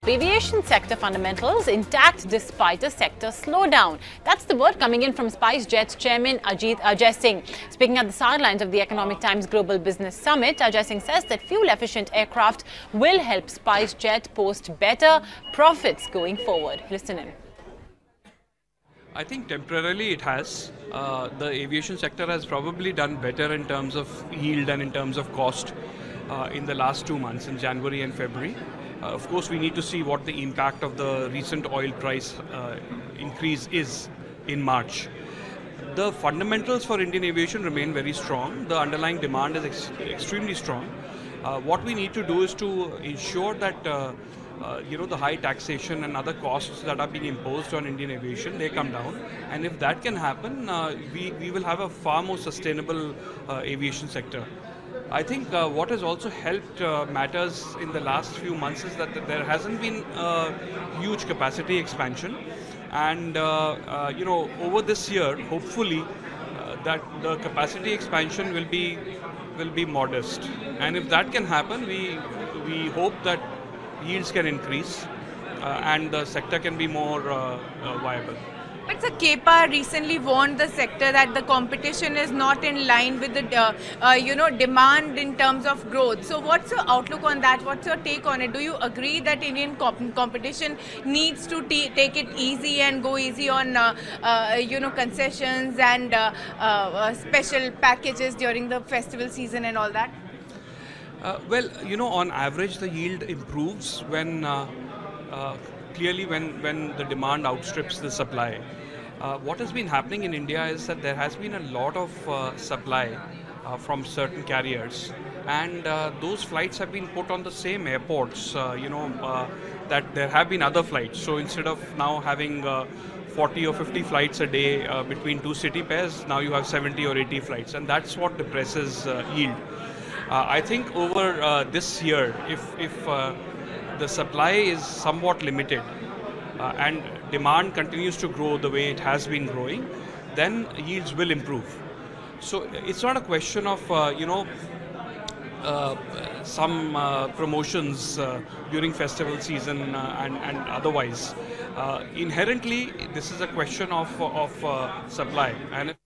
Aviation sector fundamentals intact despite a sector slowdown. That's the word coming in from Spicejet's chairman Ajay Singh. Speaking at the sidelines of the Economic Times Global Business Summit, Ajay Singh says that fuel-efficient aircraft will help Spicejet post better profits going forward. Listen in. I think temporarily it has. The aviation sector has probably done better in terms of yield and in terms of cost in the last 2 months, in January and February. Of course, we need to see what the impact of the recent oil price increase is in March. The fundamentals for Indian aviation remain very strong. The underlying demand is extremely strong. What we need to do is to ensure that the high taxation and other costs that are being imposed on Indian aviation, they come down. And if that can happen, we will have a far more sustainable aviation sector. I think what has also helped matters in the last few months is that there hasn't been huge capacity expansion, and over this year, hopefully, that the capacity expansion will be modest, and if that can happen, we hope that yields can increase and the sector can be more viable. But the KEPA recently warned the sector that the competition is not in line with the demand in terms of growth. So what's your outlook on that? What's your take on it? Do you agree that Indian competition needs to take it easy and go easy on concessions and special packages during the festival season and all that? On average the yield improves when clearly when the demand outstrips the supply. What has been happening in India is that there has been a lot of supply from certain carriers, and those flights have been put on the same airports, that there have been other flights. So instead of now having 40 or 50 flights a day between two city pairs, now you have 70 or 80 flights, and that's what depresses yield. I think over this year, if the supply is somewhat limited and demand continues to grow the way it has been growing, then yields will improve. So it's not a question of some promotions during festival season and otherwise. Inherently, this is a question of supply. And